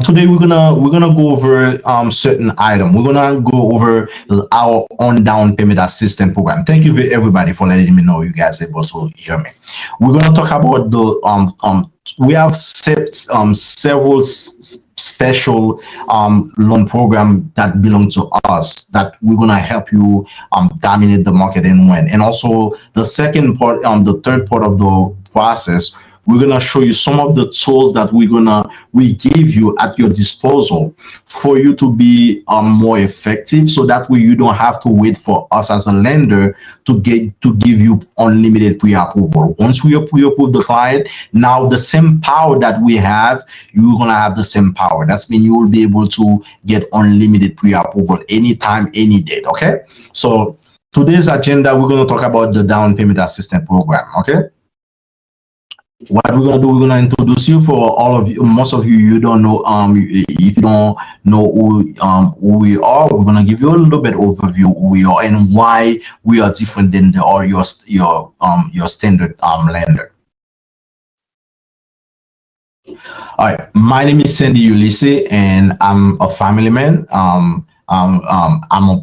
Today we're gonna go over certain item. We're gonna go over our on down payment assistance program. Thank you everybody for letting me know you guys able to hear me. We're gonna talk about the we have several special loan program that belong to us that we're gonna help you dominate the market and win. And also the second part, the third part of the process, we're gonna show you some of the tools that we give you at your disposal for you to be more effective. So that way you don't have to wait for us as a lender to give you unlimited pre-approval. Once we pre-approve the client, now the same power that we have, you're gonna have the same power. That's mean you will be able to get unlimited pre-approval anytime, any date. Okay. So today's agenda, we're gonna talk about the down payment assistance program. Okay. What we're gonna do, we're gonna introduce you. For all of you, most of you, you don't know, if you don't know who we are, we're gonna give you a little bit overview who we are and why we are different than the or your standard lender. All right, my name is Sandy Ulysse, and I'm a family man.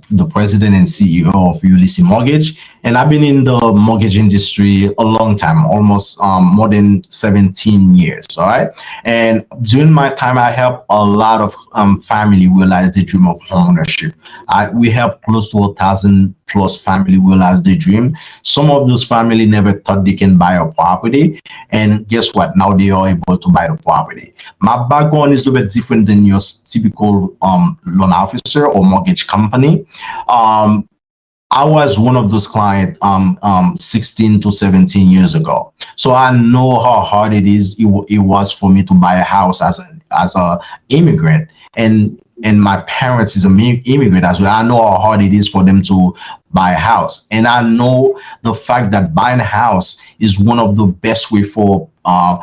The president and CEO of Ulysse Mortgage, and I've been in the mortgage industry a long time, almost more than 17 years. All right, and during my time, I helped a lot of family realize the dream of homeownership. We helped close to 1,000+ family realize the dream. Some of those family never thought they can buy a property, and guess what? Now they are able to buy the property. My background is a little bit different than your typical loan officer or mortgage company. I was one of those clients 16 to 17 years ago. So I know how hard it was for me to buy a house as a immigrant. And my parents is an immigrant as well. I know how hard it is for them to buy a house. And I know the fact that buying a house is one of the best way for a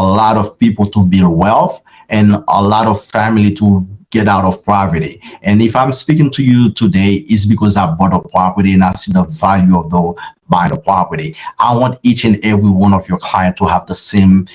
lot of people to build wealth and a lot of family to get out of poverty. And if I'm speaking to you today, it's because I bought a property and I see the value of the buying a property. I want each and every one of your client to have the same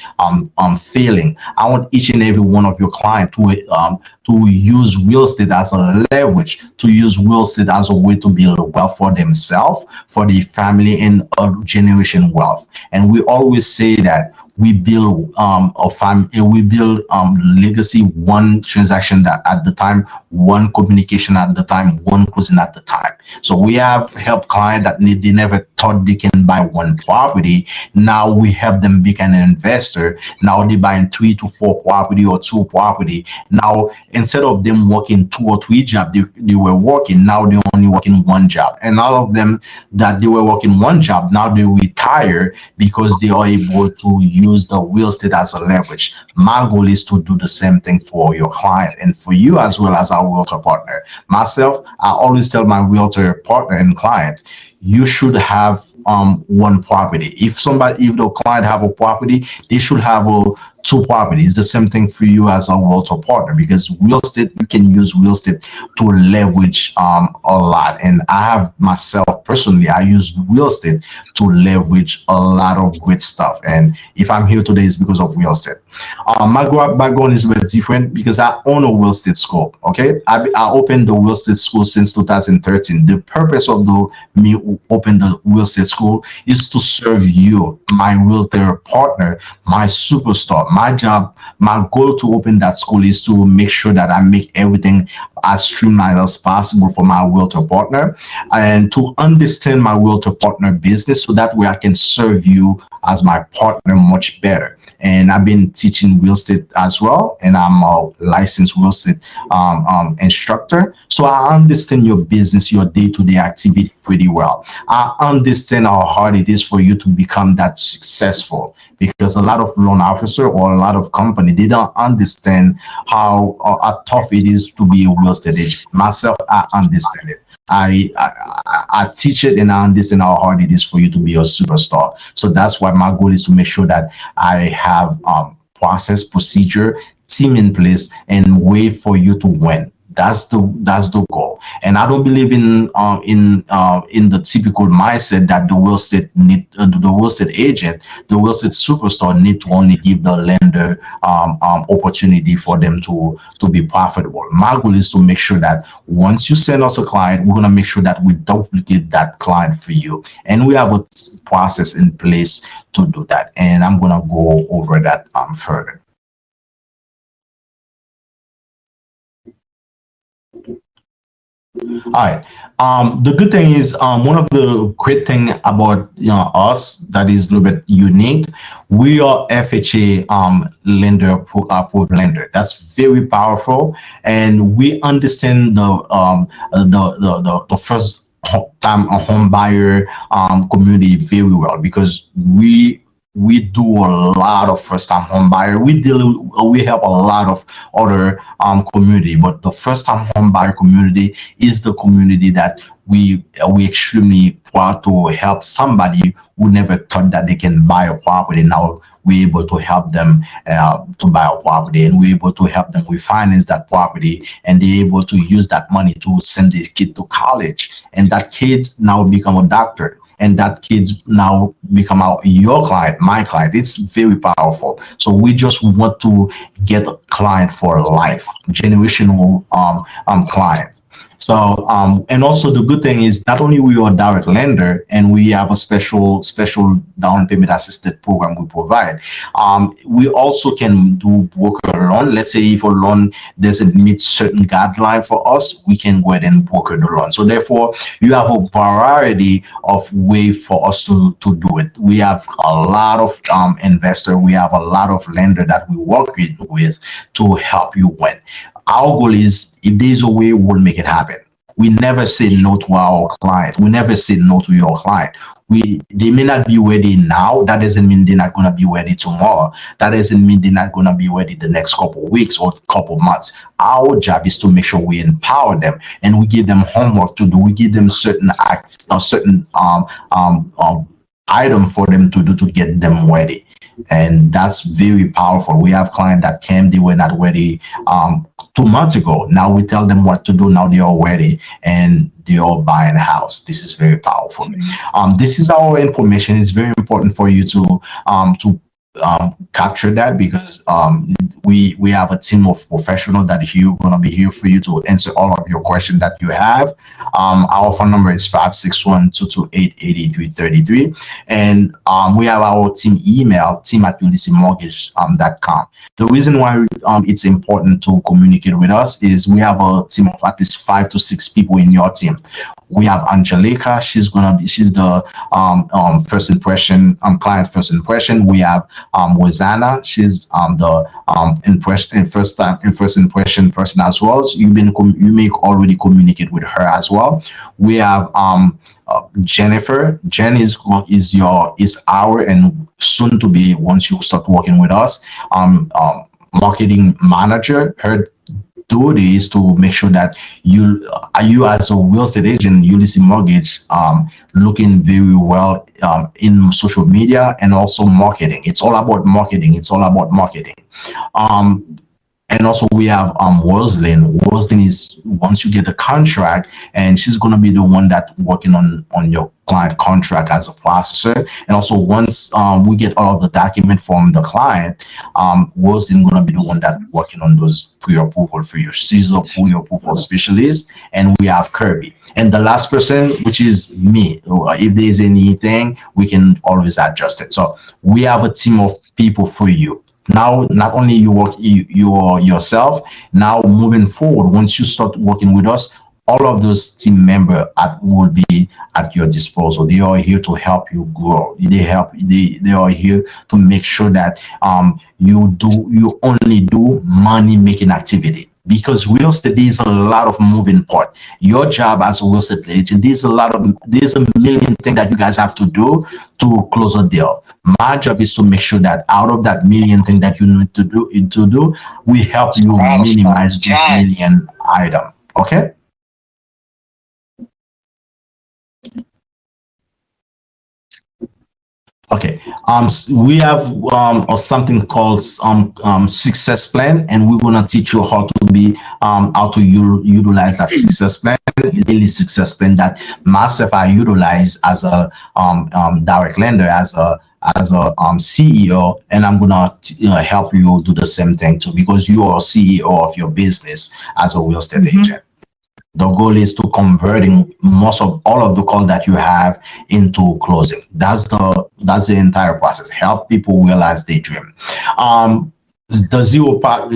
feeling. I want each and every one of your client to use real estate as a leverage, to use real estate as a way to build wealth for themselves, for the family, and a generation wealth. And we always say that we build a family, we build legacy, one transaction that at the time, one communication at the time, one closing at the time. So we have helped clients that they never thought they can buy one property. Now we help them become an investor. Now they buying 3 to 4 property or 2 property. Now instead of them working 2 or 3 jobs, they were working. Now they only working 1 job. And all of them that they were working 1 job, now they retire because they are able to use the real estate as a leverage. My goal is to do the same thing for your client and for you as well as our realtor partner. Myself, I always tell my realtor partner and client, you should have 1 property. If the client have a property, they should have 2 properties. The same thing for you as a realtor partner, because real estate, you can use real estate to leverage a lot. And I have myself personally, I use real estate to leverage a lot of great stuff. And if I'm here today, it's because of real estate. My background is a bit different because I own a real estate school. Okay, I opened the real estate school since 2013. The purpose of me open the real estate school is to serve you, my realtor partner, my superstar. My job, my goal to open that school is to make sure that I make everything as streamlined as possible for my realtor partner and to understand my realtor partner business so that way I can serve you as my partner much better. And I've been teaching real estate as well, and I'm a licensed real estate instructor. So I understand your business, your day-to-day activity pretty well. I understand how hard it is for you to become that successful, because a lot of loan officer or a lot of company, they don't understand how tough it is to be a real estate agent. Myself, I understand it. I teach it and I understand how hard it is for you to be a superstar. So that's why my goal is to make sure that I have process, procedure, team in place, and way for you to win. That's the goal. And I don't believe in the typical mindset that the real estate agent, the real estate superstar need to only give the lender opportunity for them to be profitable. My goal is to make sure that once you send us a client, we're gonna make sure that we duplicate that client for you, and we have a process in place to do that. And I'm gonna go over that further. All right. The good thing is, one of the great thing about us that is a little bit unique, we are FHA lender approved lender. That's very powerful, and we understand the first time a home buyer community very well, because we do a lot of first time home buyer. We help a lot of other community, but the first time home buyer community is the community that we extremely proud to help somebody who never thought that they can buy a property. Now we're able to help them to buy a property, and we're able to help them refinance that property, and they're able to use that money to send their kid to college, and that kids now become a doctor, and that kids now become your client, my client. It's very powerful. So we just want to get a client for life, generational client. So and also the good thing is, not only we are a direct lender and we have a special down payment assisted program we provide, we also can do broker loan. Let's say if a loan doesn't meet certain guideline for us, we can go ahead and broker the loan. So therefore, you have a variety of way for us to do it. We have a lot of investor, we have a lot of lender that we work with to help you win. Our goal is, if there's a way, we'll make it happen. We never say no to our client. We never say no to your client. They may not be ready now. That doesn't mean they're not gonna be ready tomorrow. That doesn't mean they're not gonna be ready the next couple of weeks or couple of months. Our job is to make sure we empower them and we give them homework to do. We give them certain acts or certain item for them to do to get them ready. And that's very powerful. We have clients that came, they were not ready 2 months ago. Now we tell them what to do. Now they are ready and they are buying a house. This is very powerful. This is our information. It's very important for you to capture that, because we have a team of professionals that here going to be here for you to answer all of your questions that you have. Our phone number is 561-228-8333, and we have our team email, team@ulyssemortgage.com. The reason why it's important to communicate with us is we have a team of at least 5 to 6 people in your team. We have Angelica. She's the first impression client first impression. We have Rosanna. She's the first impression person as well. So you may already communicate with her as well. We have Jennifer. Jen is our, and soon to be, once you start working with us, marketing manager. Her duty is to make sure that you as a real estate agent, Ulysse Mortgage, looking very well in social media and also marketing. It's all about marketing. It's all about marketing. Um, and also we have Roslyn. Roslyn is, once you get the contract, and she's gonna be the one that working on your client contract as a processor. And also once we get all of the document from the client, Roslyn gonna be the one that working on those pre-approval for you. She's a pre-approval specialist, and we have Kirby. And the last person, which is me. If there's anything, we can always adjust it. So we have a team of people for you. Now, not only you work you are yourself. Now, moving forward, once you start working with us, all of those team members will be at your disposal. They are here to help you grow. They are here to make sure that you only do money making activity, because real estate is a lot of moving part. Your job as a real estate agent, there's a million things that you guys have to do to close a deal. My job is to make sure that out of that million thing that you need to do, we help you minimize those million item. Okay. Okay. We have something called success plan, and we're gonna teach you how to be how to utilize that success plan. It's daily success plan that myself I utilize as a direct lender, as a CEO, and I'm gonna help you do the same thing too because you are CEO of your business as a real estate agent. The goal is to converting most of all of the call that you have into closing. That's the entire process. Help people realize their dream. Um, the zero part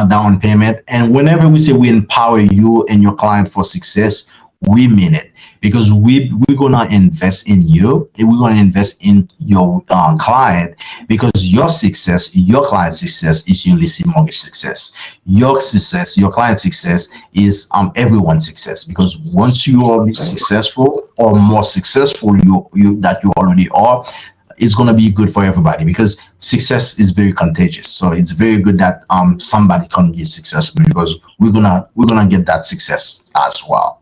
down payment, and whenever we say we empower you and your client for success, we mean it because we're gonna invest in you and we're gonna invest in your client because your success, your client's success is Ulysse Mortgage success. Your success, your client's success is everyone's success because once you are successful or more successful you that you already are, it's going to be good for everybody because success is very contagious. So it's very good that somebody can be successful because we're gonna get that success as well.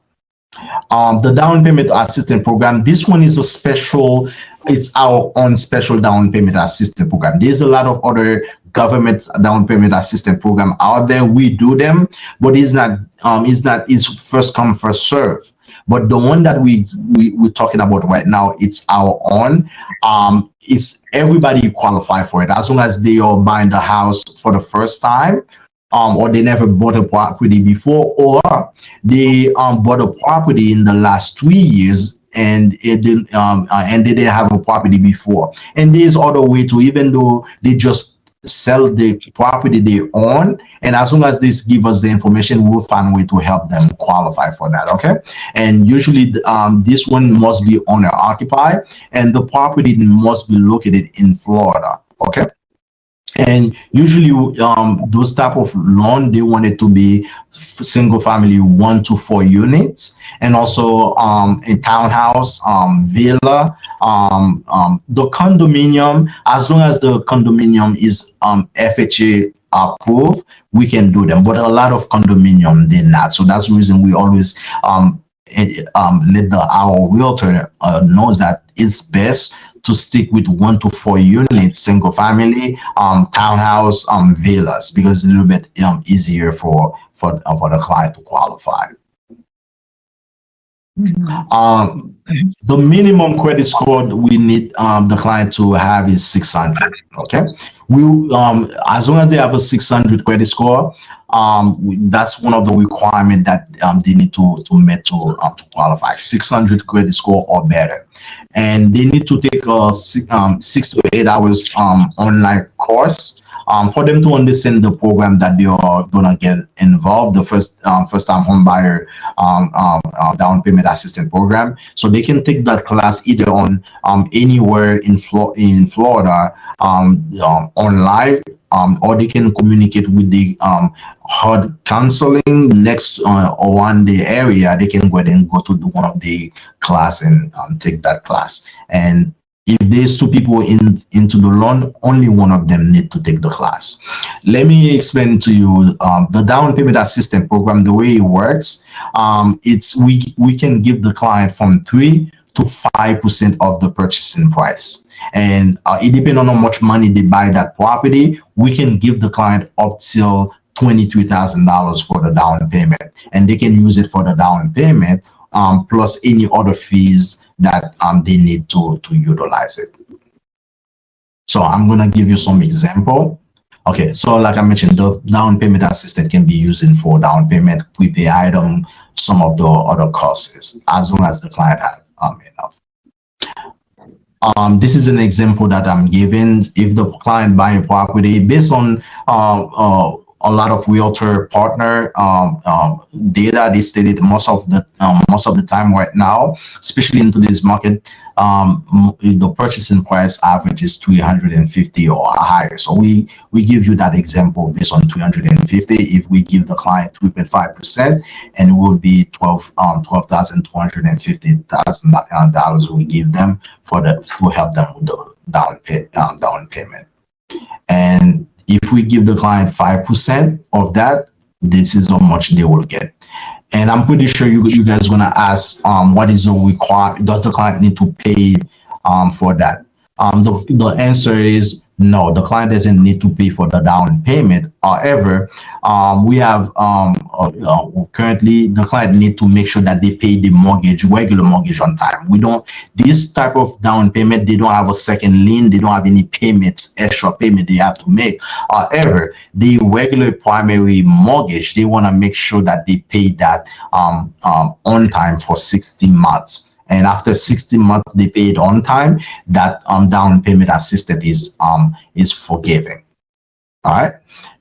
The down payment assistance program, this one is a special, it's our own special down payment assistance program. There's a lot of other government down payment assistance program out there. We do them, but it's first come first serve. But the one that we're talking about right now, it's our own. It's everybody qualify for it as long as they are buying the house for the first time, or they never bought a property before, or they bought a property in the last 3 years and they didn't have a property before. And there's other way to, even though they just sell the property they own, and as long as this give us the information, we'll find a way to help them qualify for that. Okay, and usually this one must be owner occupied, and the property must be located in Florida. Okay, and usually those type of loan they want it to be single family 1 to 4 units, and also a townhouse, villa, the condominium. As long as the condominium is FHA approved, we can do them, but a lot of condominium they're not. So that's the reason we always let our realtor knows that it's best to stick with 1 to 4 units, single family, townhouse, villas, because it's a little bit easier for the client to qualify. The minimum credit score we need the client to have is 600. Okay, we as long as they have a 600 credit score, that's one of the requirement that they need to meet to qualify. 600 credit score or better, and they need to take a 6 to 8 hours online course for them to understand the program that they are gonna get involved. The first time home buyer down payment assistance program, so they can take that class either on anywhere in Florida, online, or they can communicate with the hard counseling next or one day area. They can go ahead and go to one of the class and take that class. And if there's two people into the loan, only one of them need to take the class. Let me explain to you the down payment assistance program. The way it works, it's we can give the client from 3 to 5% of the purchasing price, and it depends on how much money they buy that property. We can give the client up till $23,000 for the down payment, and they can use it for the down payment, plus any other fees that they need to utilize it. So I'm gonna give you some example. Okay, so like I mentioned, the down payment assistant can be used for down payment, prepay item, some of the other costs, as long as the client has enough. This is an example that I'm giving. If the client buy a property based on a lot of realtor partner data, they stated most of the time right now, especially in today's market, the purchasing price average is 350 or higher. So we give you that example based on 350. If we give the client 3.5%, and it will be $12,250,000 we give them to help them with the down payment. And if we give the client 5% of that, this is how much they will get. And I'm pretty sure you guys gonna ask, what is the require? Does the client need to pay for that? The answer is no. The client doesn't need to pay for the down payment. However, we have currently the client need to make sure that they pay the mortgage, regular mortgage on time. We don't this type of down payment. They don't have a second lien. They don't have any payments, extra payment they have to make. However, the regular primary mortgage, they want to make sure that they pay that on time for 16 months. And after 16 months they paid on time, that down payment assistance is forgiven. All right.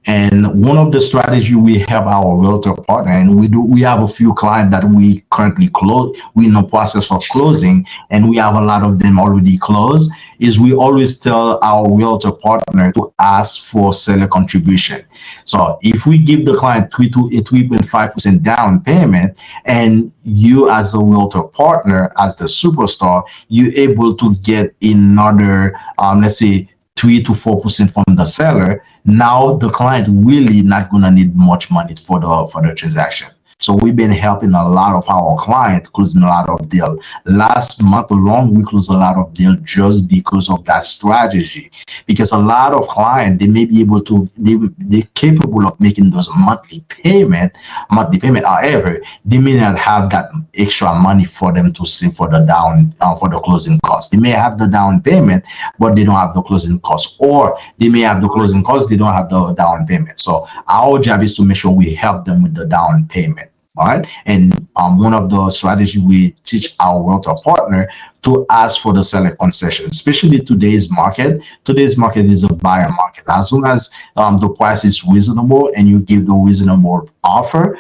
And one of the strategy we have our realtor partner, and we have a few clients that we currently close, we in the process of closing, and we have a lot of them already closed, is we always tell our realtor partner to ask for seller contribution. So if we give the client 3.5% down payment, and you as the realtor partner, as the superstar, you're able to get another let's say 3 to 4% from the seller. Now the client really not gonna need much money for the transaction. So we've been helping a lot of our clients closing a lot of deal. Last month alone, we closed a lot of deal just because of that strategy. Because a lot of clients, they may be able to, they're capable of making those monthly payment. However, they may not have that extra money for them to save for the down for the closing cost. They may have the down payment, but they don't have the closing cost, or they may have the closing cost, they don't have the down payment. So our job is to make sure we help them with the down payment. All right. And one of the strategy we teach our realtor partner to ask for the seller concession, especially today's market. Today's market is a buyer market. As long as the price is reasonable and you give the reasonable offer,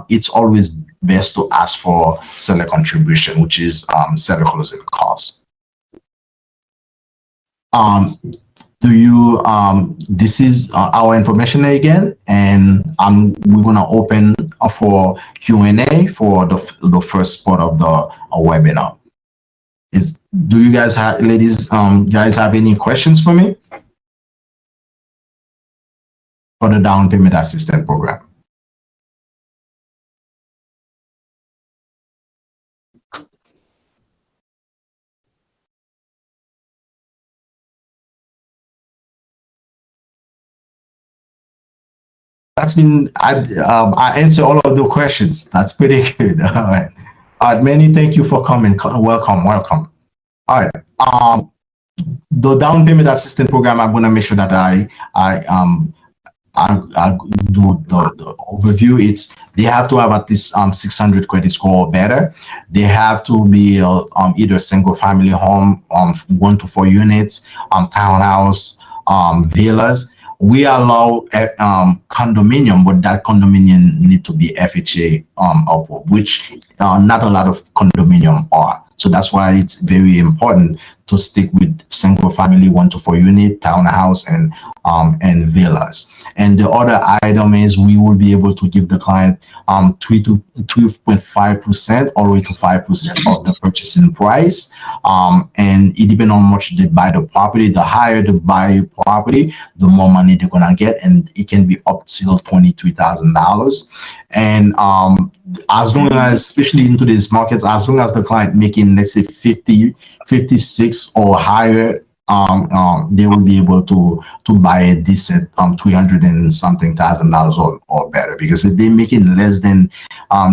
it's always best to ask for seller contribution, which is seller closing costs. Do you this is our information again, and we're gonna open for Q&A for the first part of the webinar. Do you guys have, ladies, guys have any questions for me for the down payment assistance program? That's been I answer all of the questions. That's pretty good. All right. All right, Manny, thank you for coming. Welcome, welcome. All right. The down payment assistance program, I'm gonna make sure that I do the overview. It's they have to have at least 600 credit score or better. They have to be either single family home, 1 to 4 units, townhouse, villas. We allow condominium, but that condominium need to be FHA upward, which not a lot of condominium are. So that's why it's very important to stick with single family 1 to 4 unit, townhouse, and villas. And the other item is we will be able to give the client 3.5% all the way to 5% of the purchasing price. And it depends on how much they buy the property. The higher the buy property, the more money they're gonna get, and it can be up till $23,000. And as long as, especially in today's market, as long as the client making, let's say 50, 56 or higher, they will be able to buy a decent 300 and something thousand dollars or better. Because if they're making less than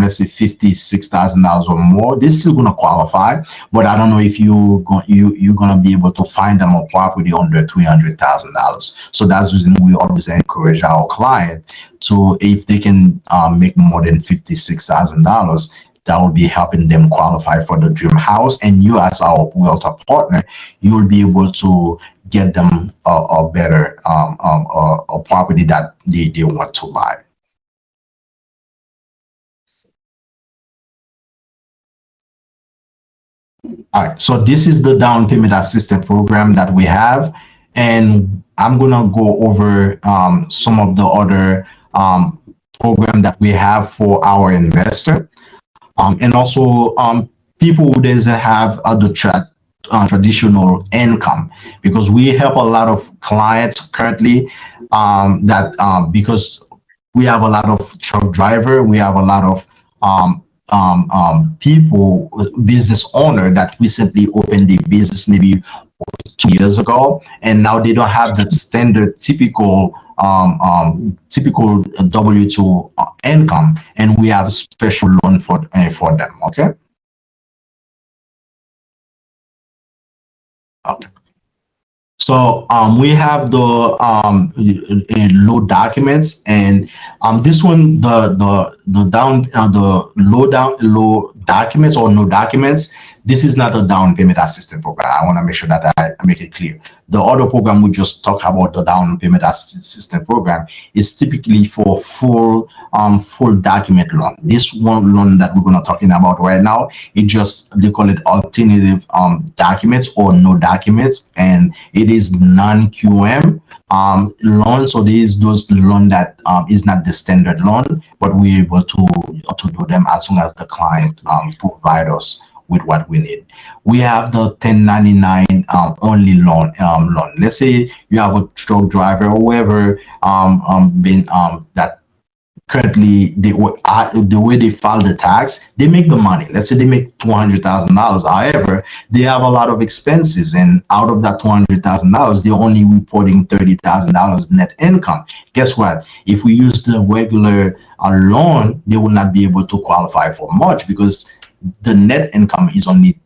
let's say $56,000 or more, they're still gonna qualify. But I don't know if you're gonna be able to find them a property under $300,000. So that's the reason we always encourage our client to, if they can make more than $56,000, that will be helping them qualify for the dream house. And you, as our realtor partner, you will be able to get them a better a property that they want to buy. All right, so this is the down payment assistance program that we have, and I'm gonna go over some of the other program that we have for our investor. And also people who doesn't have other traditional income, because we help a lot of clients currently that because we have a lot of truck driver, we have a lot of people, business owner that recently opened their business maybe 2 years ago, and now they don't have that standard typical W-2 income, and we have a special loan for them. Okay. Okay. So we have the low documents, and this one, the low documents or no documents. This is not a down payment assistance program. I want to make sure that I make it clear. The other program we just talked about, the down payment assistance program, is typically for full document loan. This one loan that we're gonna talking about right now, it just, they call it alternative documents or no documents, and it is non-QM loan. So these those loan that is not the standard loan, but we're able to do them as soon as the client provide us with what we need. We have the 1099 only loan. Let's say you have a truck driver or whoever been that currently the way they file the tax, they make the money. Let's say they make $200,000. However, they have a lot of expenses, and out of that $200,000, they're only reporting $30,000 net income. Guess what? If we use the regular loan, they will not be able to qualify for much because the net income is only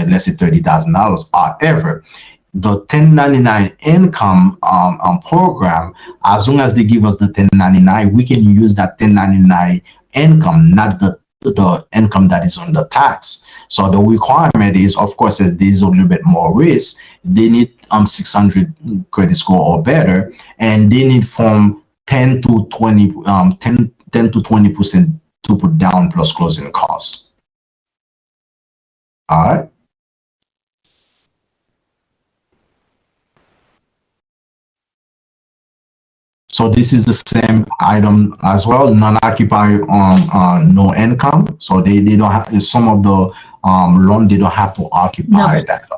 let's say $30,000. However, the 1099 income program, as long as they give us the 1099, we can use that 1099 income, not the income that is on the tax. So the requirement is, of course, that there's a little bit more risk. They need 600 credit score or better, and they need from 10 to 20 10 to 20% to put down plus closing costs. All right. So this is the same item as well, non-occupied no income. So they don't have some of the loan, they don't have to occupy No. that.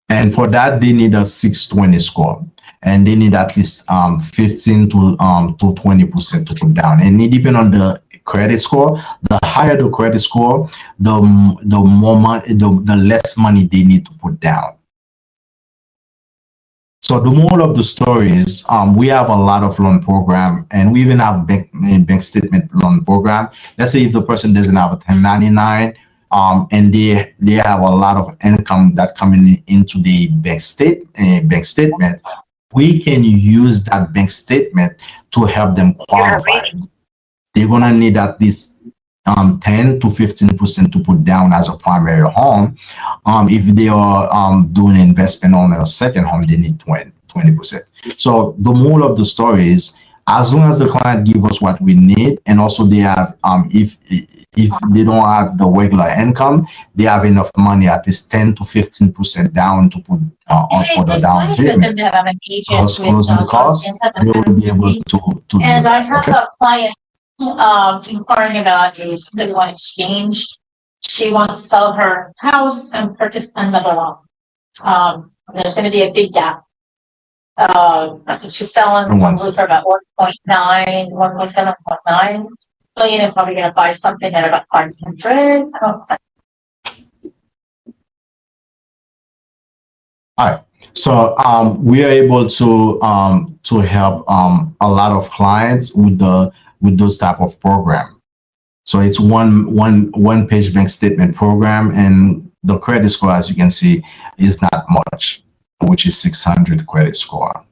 And for that, they need a 620 score, and they need at least 15 to 20% to put down. And it depends on the credit score. The higher the credit score, the more money, the less money they need to put down. So the moral of the story is we have a lot of loan program, and we even have bank statement loan program. Let's say if the person doesn't have a 1099 and they have a lot of income that coming into the bank statement, we can use that bank statement to help them qualify. They're gonna need at least 10 to 15% to put down as a primary home. If they are doing investment on a second home, they need 20%. So the moral of the story is, as long as the client give us what we need, and also they have, if they don't have the regular income, they have enough money, at least 10 to 15% down to put on for the down payment. Have an agent Plus with closing the cost, they will be able to do and I that. have Okay. a client inquiring about a study one exchange. She wants to sell her house and purchase another one. There's gonna be a big gap. I think she's selling probably for about 1.9, 1.7, 1.9 million, and probably gonna buy something at about 500. All right. So we are able to help a lot of clients with those type of program. So it's one page bank statement program, and the credit score, as you can see, is not much, which is 600 credit score.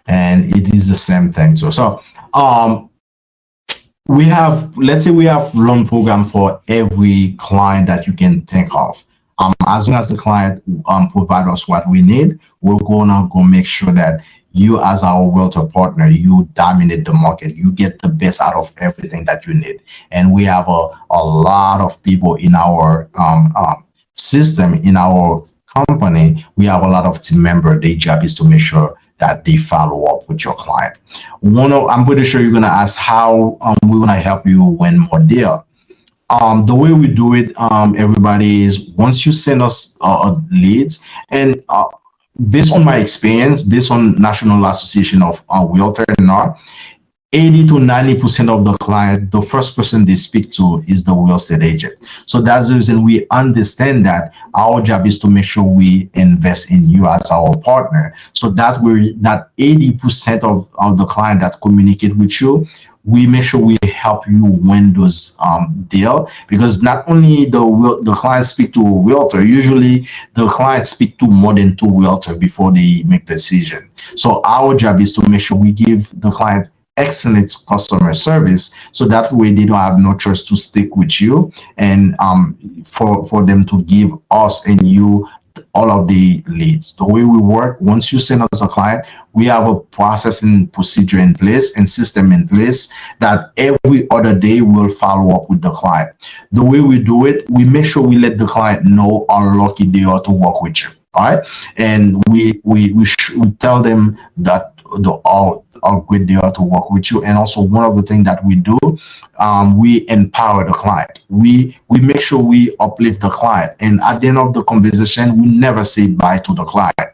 And it is the same thing. So we have, let's say we have loan program for every client that you can think of. As long as the client provide us what we need, we're gonna go make sure that you, as our realtor partner, you dominate the market. You get the best out of everything that you need. And we have a lot of people in our system, in our company. We have a lot of team members. Their job is to make sure that they follow up with your client. I'm pretty sure you're gonna ask how we're gonna help you win more deal. The way we do it, everybody, is once you send us leads, and based on my experience, based on National Association of Realtor, 80 to 90% of the client, the first person they speak to is the real estate agent. So that's the reason we understand that our job is to make sure we invest in you as our partner. So that we that 80% of the client that communicate with you, we make sure we help you win those deal, because not only the client speak to a realtor, usually the client speak to more than two realtor before they make decision. So our job is to make sure we give the client excellent customer service, so that way they don't have no choice to stick with you, and for them to give us and you all of the leads. The way we work, once you send us a client, we have a processing procedure in place and system in place that every other day we'll follow up with the client. The way we do it, we make sure we let the client know how lucky they are to work with you. All right, and we tell them that how great they are to work with you. And also, one of the things that we do, we empower the client. We make sure we uplift the client, and at the end of the conversation, we never say bye to the client.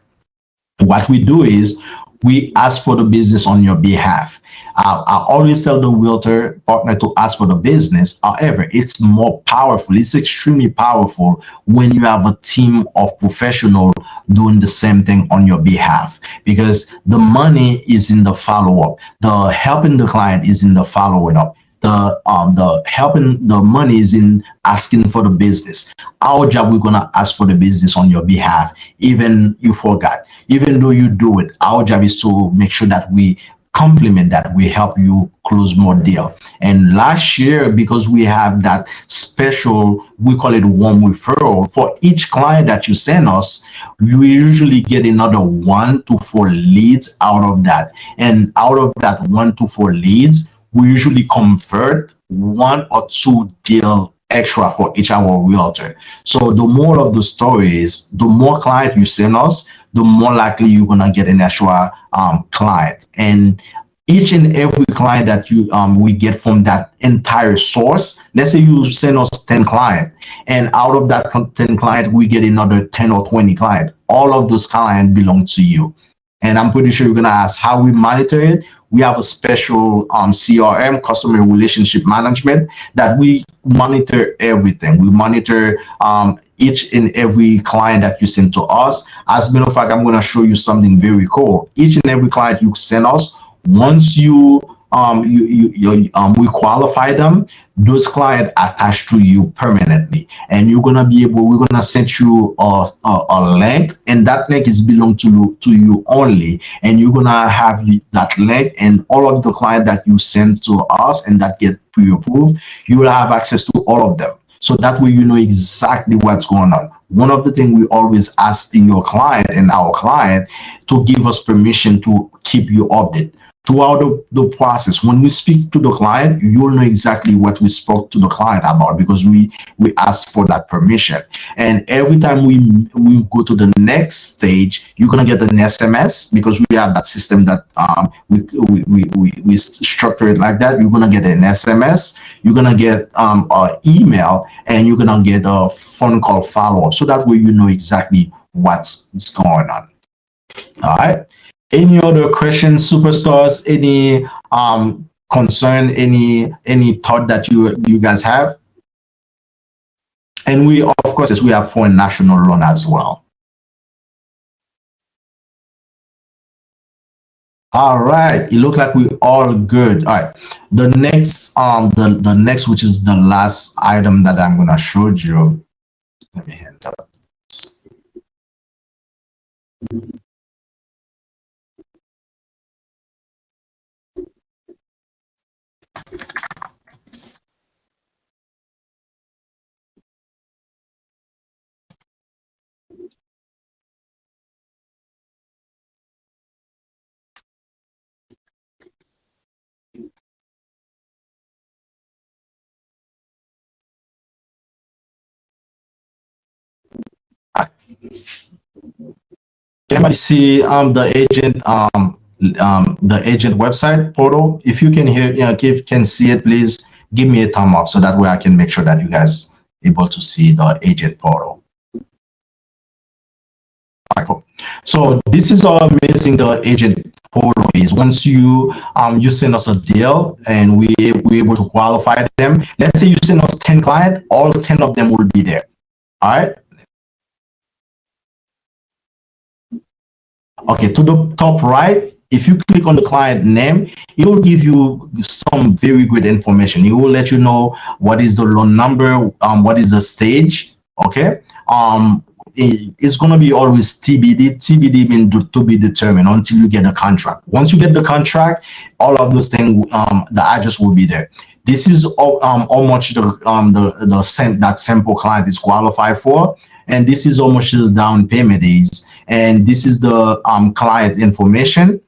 What we do is we ask for the business on your behalf. I always tell the realtor partner to ask for the business. However, it's more powerful. It's extremely powerful when you have a team of professionals doing the same thing on your behalf, because the money is in the follow up. The helping the client is in the following up. The helping the money is in asking for the business. Our job, we're gonna ask for the business on your behalf, even you forgot, even though you do it. Our job is to make sure that we complement that, we help you close more deal. And last year, because we have that special, we call it warm referral, for each client that you send us, we usually get another 1 to 4 leads out of that. And out of that 1 to 4 leads, we usually convert 1 or 2 deal extra for each our realtor. So the more of the story is, the more client you send us, the more likely you're gonna get an extra client. And each and every client that you we get from that entire source, let's say you send us 10 client, and out of that 10 client we get another 10 or 20 client, all of those clients belong to you. And I'm pretty sure you're gonna ask how we monitor it. We have a special CRM, customer relationship management, that we monitor everything. We monitor each and every client that you send to us. As a matter of fact, I'm gonna show you something very cool. Each and every client you send us, once we qualify them, those clients attached to you permanently, and you're gonna be able, we're gonna send you a link, and that link is belong to you only, and you're gonna have that link, and all of the clients that you send to us and that get pre-approved, you will have access to all of them. So that way you know exactly what's going on. One of the things we always ask your client and our client to give us permission to keep you updated throughout the process. When we speak to the client, you'll know exactly what we spoke to the client about, because we ask for that permission. And every time we go to the next stage, you're gonna get an SMS, because we have that system that we structure it like that. You're gonna get an SMS, you're gonna get an email, and you're gonna get a phone call follow-up, so that way you know exactly what's going on. All right. Any other questions, superstars? Any concern? Any thought that you guys have? And we, of course, yes, we have foreign national loan as well. All right. It looks like we all good. All right. The next the next, which is the last item that I'm gonna show you. Let me hand up. Can anybody see the agent website portal? If you can hear, if you can see it, please give me a thumb up, so that way I can make sure that you guys able to see the agent portal. All right, cool. So this is how amazing the agent portal is. Once you send us a deal and we able to qualify them. Let's say you send us 10 clients, all 10 of them will be there. All right. Okay, to the top right, if you click on the client name, it will give you some very good information. It will let you know what is the loan number, what is the stage, okay? It's gonna be always TBD. TBD means to be determined until you get the contract. Once you get the contract, all of those things, the address will be there. This is how much that sample client is qualified for, and this is how much the down payment is, and this is the client information.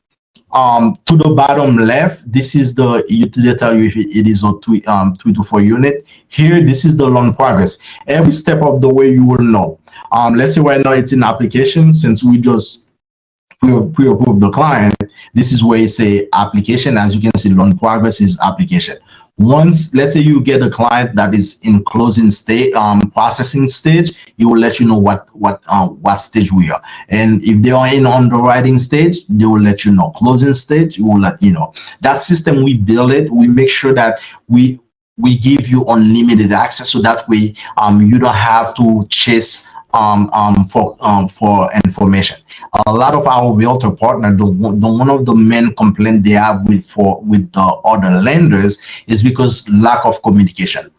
To the bottom left, this is the utility tell you if it is a 3 to 4 unit. Here, this is the loan progress. Every step of the way you will know. Let's say right now it's in application. Since we just pre-approve the client, this is where you say application. As you can see, loan progress is application. Once, let's say you get a client that is in closing state, processing stage, it will let you know what stage we are. And if they are in underwriting stage, they will let you know. Closing stage, it will let you know. That system, we build it. We make sure that we give you unlimited access, so that way you don't have to chase for information. A lot of our realtor partner, the one of the main complaint they have with the other lenders is because lack of communication.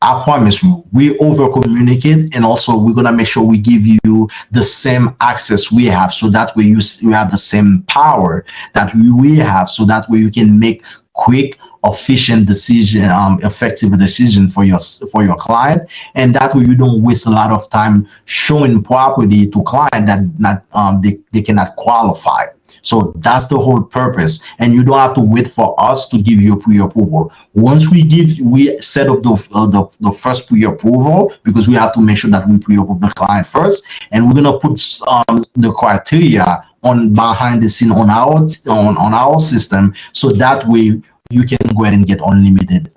I promise you, we over communicate, and also we're gonna make sure we give you the same access we have, so that way you have the same power that we have, so that way you can make quick, efficient decision, effective decision for your client, and that way you don't waste a lot of time showing property to client that not they cannot qualify. So that's the whole purpose, and you don't have to wait for us to give you pre-approval. Once we set up the first pre-approval, because we have to make sure that we pre-approve the client first, and we're gonna put the criteria on behind the scene on our system, so that way you can go ahead and get unlimited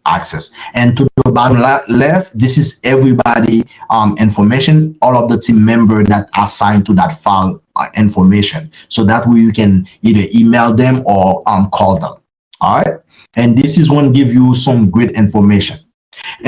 access. And to the bottom left, this is everybody information, all of the team member that are assigned to that file information, so that way you can either email them or call them. All right, and this is one give you some great information.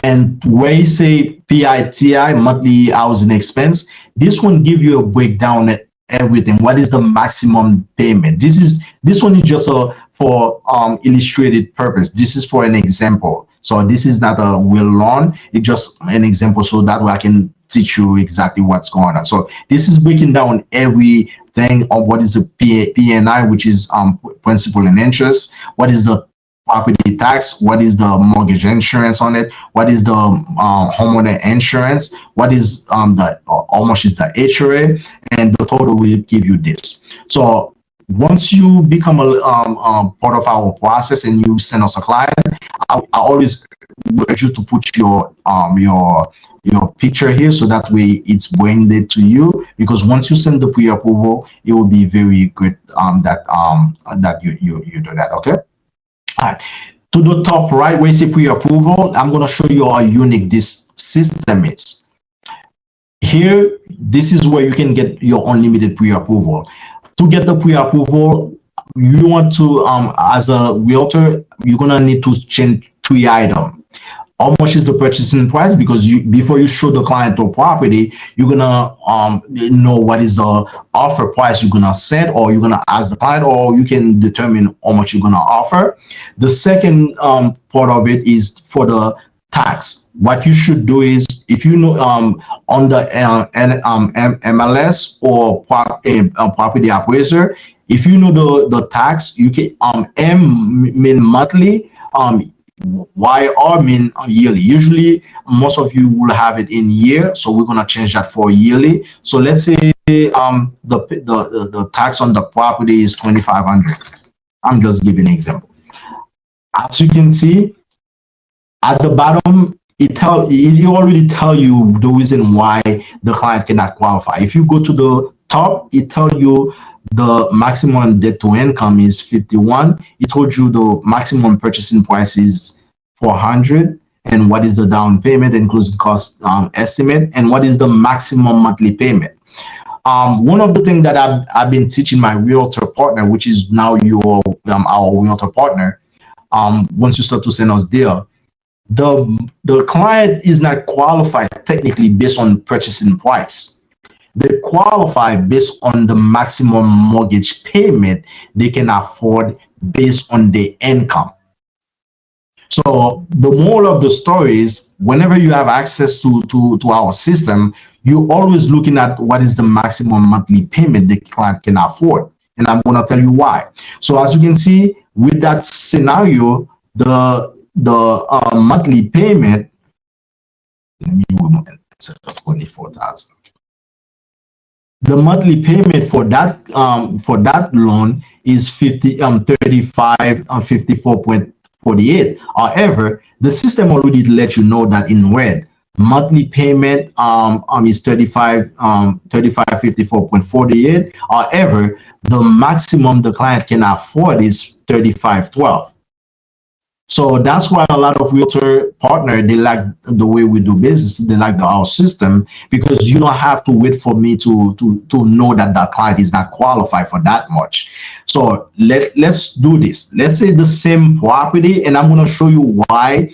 And where you say PITI, monthly housing expense, this one give you a breakdown at everything. What is the maximum payment? This one is just for illustrated purpose. This is for an example. So this is not a real loan. It's just an example, so that way I can teach you exactly what's going on. So this is breaking down everything of what is the PNI, which is principal and interest. What is the property tax? What is the mortgage insurance on it? What is the homeowner insurance? What is how much is the HOA? And the total will give you this. So once you become a part of our process and you send us a client, I always urge you to put your picture here, so that way it's branded to you, because once you send the pre-approval, it will be very good that you do that. Okay. All right. To the top right where you see pre-approval, I'm going to show you how unique this system is. Here, this is where you can get your unlimited pre-approval. To get the pre-approval, you want to, as a realtor, you're going to need to change 3 items. How much is the purchasing price? Because before you show the client the property, you're gonna know what is the offer price you're gonna set, or you're gonna ask the client, or you can determine how much you're gonna offer. The second part of it is for the tax. What you should do is, if you know on the MLS or property appraiser, if you know the tax, you can M mean monthly, YR mean yearly. Usually, most of you will have it in year, so we're gonna change that for yearly. So let's say the tax on the property is 2,500. I'm just giving an example. As you can see at the bottom, it already tell you the reason why the client cannot qualify. If you go to the top, it tells you the maximum debt to income is 51. It told you the maximum purchasing price is 400, and what is the down payment includes cost estimate, and what is the maximum monthly payment. One of the things that I've been teaching my realtor partner, which is now your our realtor partner, once you start to send us deal, the client is not qualified technically based on purchasing price. They qualify based on the maximum mortgage payment they can afford based on their income. So the moral of the story is whenever you have access to our system, you're always looking at what is the maximum monthly payment the client can afford. And I'm going to tell you why. So as you can see with that scenario, the monthly payment, let me set up 24,000. The monthly payment for that loan is 35 54.48. However, the system already let you know that in red monthly payment is 3554.48. However, the maximum the client can afford is 3512. So that's why a lot of realtor partner they like the way we do business. They like our system because you don't have to wait for me to know that the client is not qualified for that much. So let's do this. Let's say the same property, and I'm going to show you why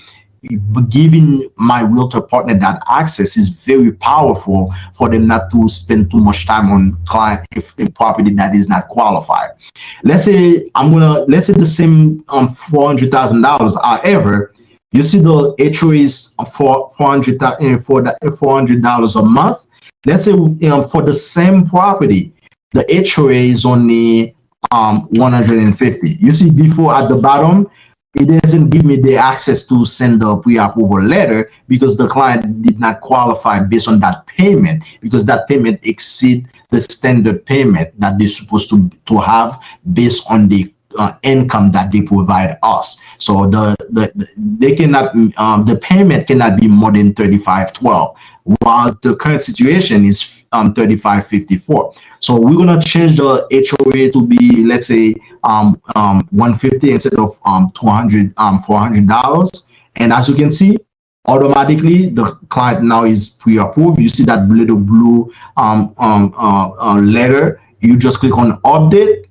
giving my realtor partner that access is very powerful for them not to spend too much time on client if a property that is not qualified. Let's say the same $400,000. However, you see the HOA is for $400 a month. Let's say for the same property, the HOA is only 150. You see before at the bottom, it doesn't give me the access to send the pre-approval letter because the client did not qualify based on that payment because that payment exceed the standard payment that they're supposed to have based on the income that they provide us. So they cannot the payment cannot be more than 3512, while the current situation is 3554. So we're gonna change the HOA to be, let's say 150 instead of 200 $400. And as you can see, automatically the client now is pre-approved. You see that little blue letter. You just click on update,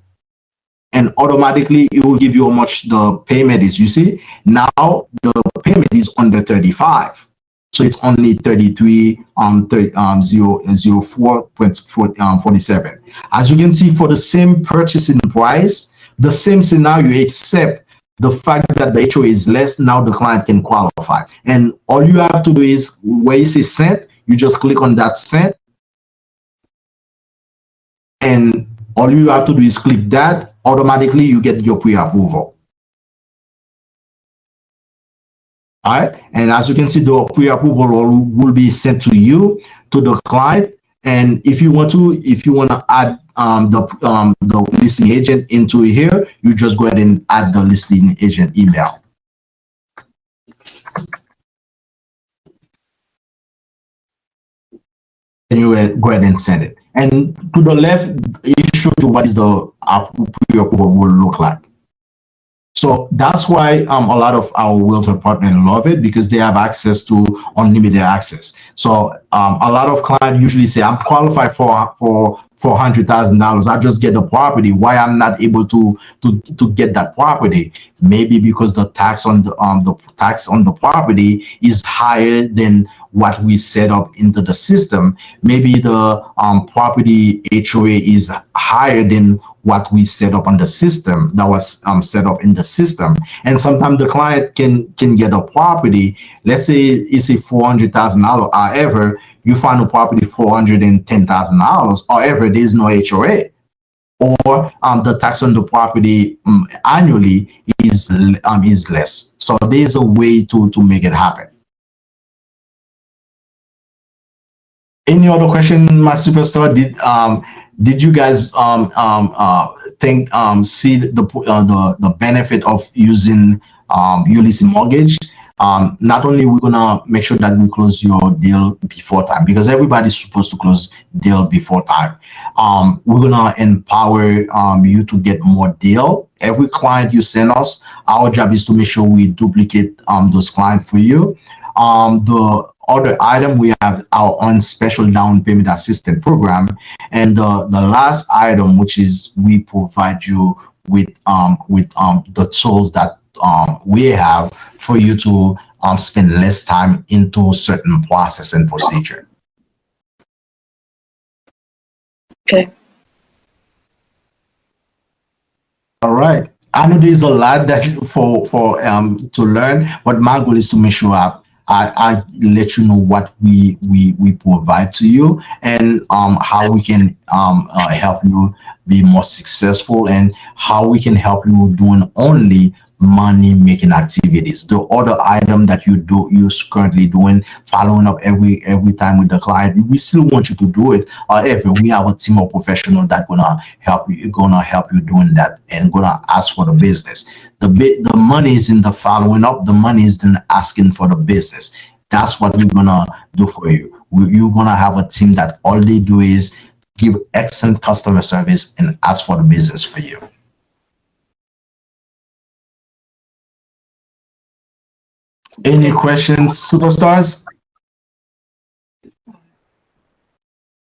and automatically it will give you how much the payment is. You see now the payment is under 35, so it's only 33,004.47. As you can see, for the same purchasing price, the same scenario, except the fact that the HOA is less, now the client can qualify. And all you have to do is where you say sent, you just click on that sent, and all you have to do is click that. Automatically you get your pre-approval. All right, and as you can see, the pre-approval will be sent to you, to the client. And if you want to add the listing agent into here, you just go ahead and add the listing agent email. And you go ahead and send it. And to the left, it shows you what is the pre-approval will look like. So that's why a lot of our realtor partners love it, because they have access to unlimited access. So a lot of clients usually say, I'm qualified for $400,000. I just get the property. Why I'm not able to get that property? Maybe because the tax on the property is higher than what we set up into the system. Maybe the property HOA is higher than what we set up on the system, that was set up in the system. And sometimes the client can get a property, let's say it's a $400,000. However, you find a property $410,000. However, there's no HOA, or the tax on the property annually is less. So there's a way to make it happen. Any other question, my superstar? Did you guys see the benefit of using Ulysse Mortgage? Not only we're gonna make sure that we close your deal before time, because everybody's supposed to close deal before time. We're gonna empower you to get more deal. Every client you send us, our job is to make sure we duplicate those clients for you. The other item, we have our own special down payment assistance program. And the last item, which is we provide you with the tools that we have for you to spend less time into certain process and procedure. Okay. All right. I know there's a lot that for to learn, but my goal is to make sure I let you know what we provide to you, and how we can help you be more successful, and how we can help you doing only money making activities. The other item that you're currently doing, following up every time with the client, we still want you to do it. However, we have a team of professionals that gonna help you doing that, and gonna ask for the business. The money is in the following up. The money is in asking for the business. That's what we're gonna do for you. You're gonna have a team that all they do is give excellent customer service and ask for the business for you. Any questions, superstars?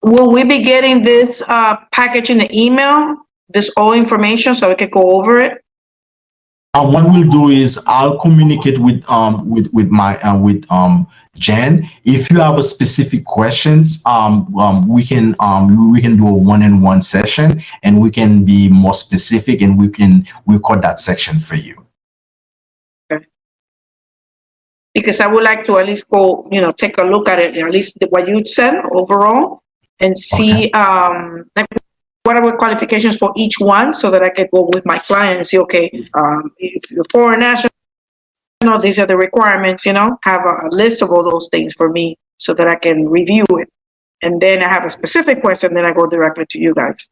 Will we be getting this package in the email? This all information so we can go over it? What we'll do is I'll communicate with my Jen. If you have a specific questions, we can do a one-on-one session, and we can be more specific, and we can record that section for you. Okay. Because I would like to at least go, take a look at it, at least what you said overall, and see like what are the qualifications for each one, so that I can go with my client and see, okay, if you're foreign national, these are the requirements, have a list of all those things for me so that I can review it. And then I have a specific question, then I go directly to you guys.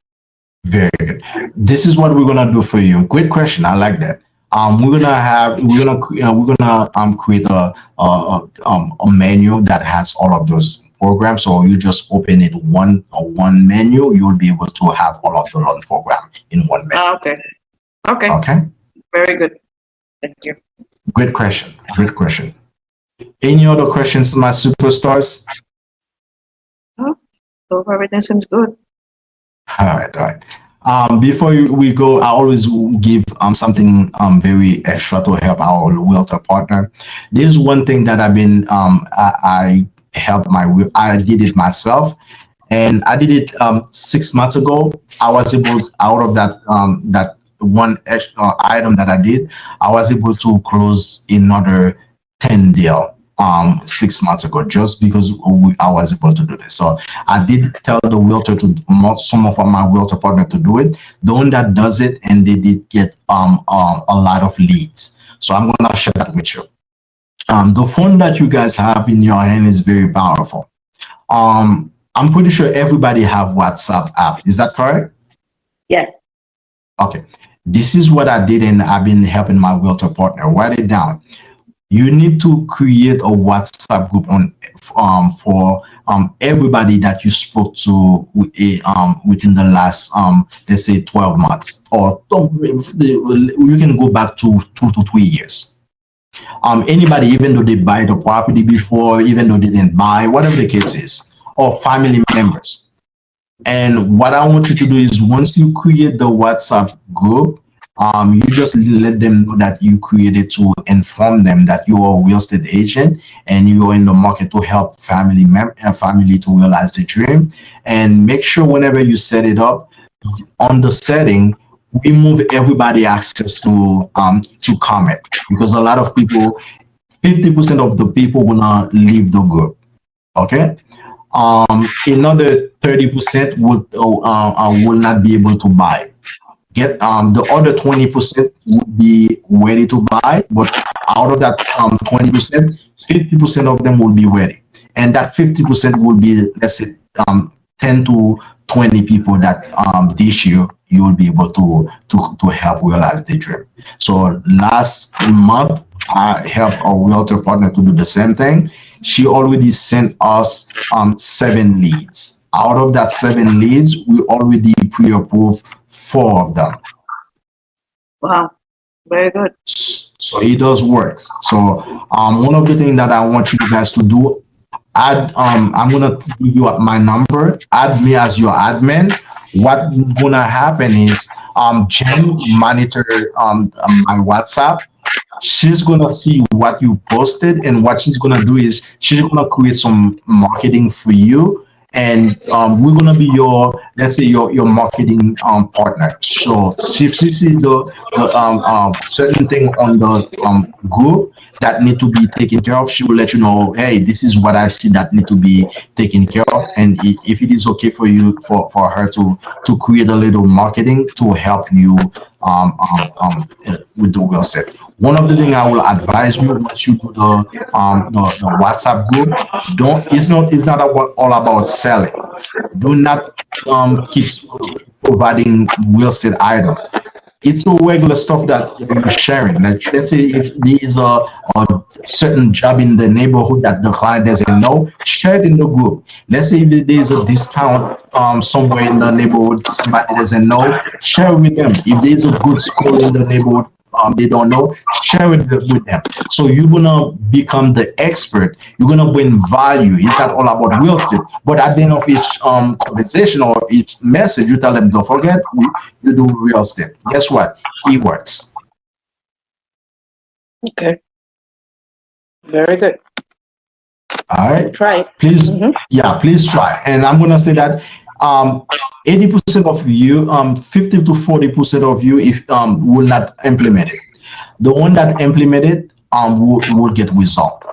Very good. This is what we're gonna do for you. Great question. I like that. We're gonna create a menu that has all of those programs. So you just open it one menu. You'll be able to have all of the loan program in one menu. Okay. Okay. Okay. Very good. Thank you. Great question. Great question. Any other questions, my superstars? So everything seems good. All right, all right. Before we go, I always give something very extra to help our realtor partner. There's one thing that I've been I helped I did it myself, and I did it 6 months ago. I was able, out of that one extra item that I did, I was able to close another 10 deal 6 months ago, just because I was able to do this. So I did tell the realtor some of my realtor partner to do it. The one that does it, and they did get a lot of leads. So I'm gonna share that with you. The phone that you guys have in your hand is very powerful. I'm pretty sure everybody have WhatsApp app. Is that correct? Yes. Okay. This is what I did, and I've been helping my realtor partner. Write it down. You need to create a WhatsApp group for everybody that you spoke to within the last let's say 12 months, or you can go back to 2 to 3 years. Anybody, even though they buy the property before, even though they didn't buy, whatever the case is, or family members. And what I want you to do is, once you create the WhatsApp group, you just let them know that you created to inform them that you are a real estate agent and you are in the market to help family to realize the dream. And make sure whenever you set it up, on the setting, remove everybody access to comment, because a lot of people, 50% of the people will not leave the group. Okay. Another 30% will not be able to buy. Get the other 20% would be ready to buy, but out of that 20%, 50% of them will be ready, and that 50% will be, let's say, 10 to 20 people that this year you will be able to help realize the dream. So last month I helped our realtor partner to do the same thing. She already sent us 7 leads. Out of that 7 leads, we already pre-approved 4 of them. Wow. Very good. So it does work. So one of the things that I want you guys to do, I'm gonna give you my number. Add me as your admin. What gonna happen is Jen monitor my WhatsApp. She's gonna see what you posted, and what she's gonna do is she's gonna create some marketing for you, and we're gonna be your, let's say, your marketing partner. So if she see the certain thing on the group that need to be taken care of, she will let you know, hey, this is what I see that need to be taken care of, and if it is okay for you, for her to create a little marketing to help you with the real estate. One of the things I will advise you, once you do the WhatsApp group, don't it's not about, all about selling. Do not keep providing real estate item. It's a regular stuff that you're sharing. Like, let's say if there is a certain job in the neighborhood that the client doesn't know, share it in the group. Let's say if there is a discount somewhere in the neighborhood somebody doesn't know, share it with them. If there is a good school in the neighborhood they don't know, share it with them. So you're gonna become the expert. You're gonna bring value. It's not all about real estate. But at the end of each conversation or each message, you tell them, don't forget, you do real estate. Guess what? It works. Okay. Very good. All right. Try it. Please, Mhm. yeah, please try. And I'm gonna say that 80% of you, 50 to 40% of you, if will not implement it. The one that implement it will get result.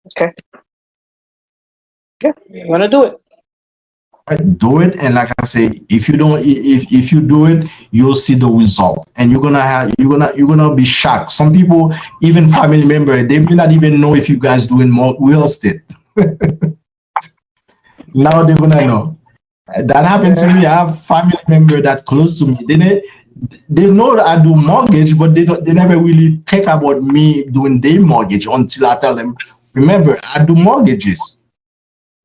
Okay. Yeah, I'm gonna do it. Right, do it, and like I say, if you don't, if you do it, you'll see the result, and you're gonna be shocked. Some people, even family member, they may not even know if you guys doing more real estate. Now they're gonna know. That happened to me. I have family member that close to me. They know that I do mortgage, but they never really think about me doing their mortgage until I tell them, remember, I do mortgages.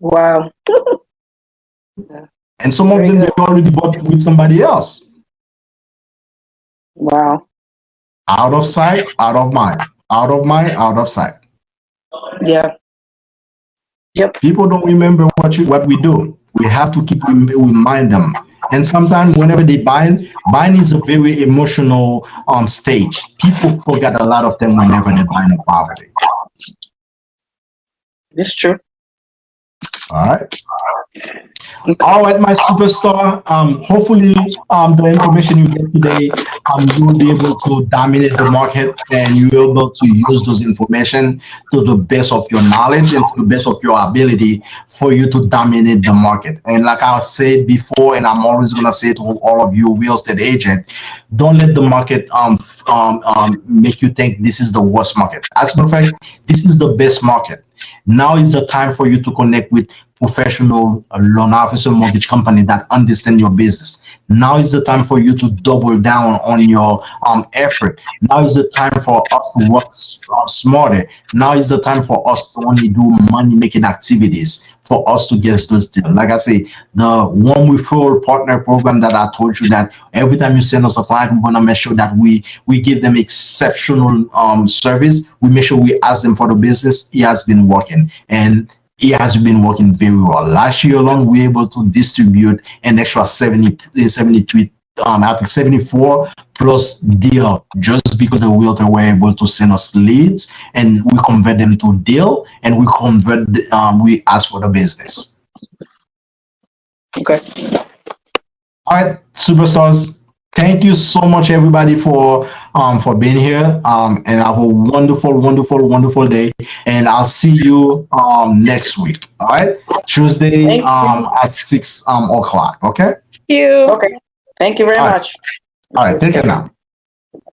Wow. And some of Very them they good. already bought with somebody else. Wow. Out of sight, out of mind. Out of mind, out of sight. Yeah. Yep. People don't remember what we do. We have to keep remind them. And sometimes whenever they buying is a very emotional stage. People forget a lot of them whenever they're buying a property. It's true. All right. Okay. All right, my superstar. Hopefully, the information you get today, you will be able to dominate the market, and you will be able to use those information to the best of your knowledge and to the best of your ability for you to dominate the market. And like I said before, and I'm always gonna say to all of you real estate agent, don't let the market make you think this is the worst market. As a matter of fact, this is the best market. Now is the time for you to connect with professional loan officer mortgage company that understand your business. Now is the time for you to double down on your effort. Now is the time for us to work smarter. Now is the time for us to only do money making activities for us to get those deals. Like I say, the one referral partner program that I told you, that every time you send us a client, we want to make sure that we give them exceptional service. We make sure we ask them for the business. It has been working, and it has been working very well. Last year alone, we were able to distribute an extra 73, I think 74 plus deal, just because the realtor were able to send us leads, and we convert them to deal, and we ask for the business. Okay. All right, superstars. Thank you so much, everybody, for being here. And have a wonderful, wonderful, wonderful day. And I'll see you next week. All right, Tuesday Thank you. at 6 o'clock. Okay. You. Okay. Thank you very All right. much. All right. Take care now.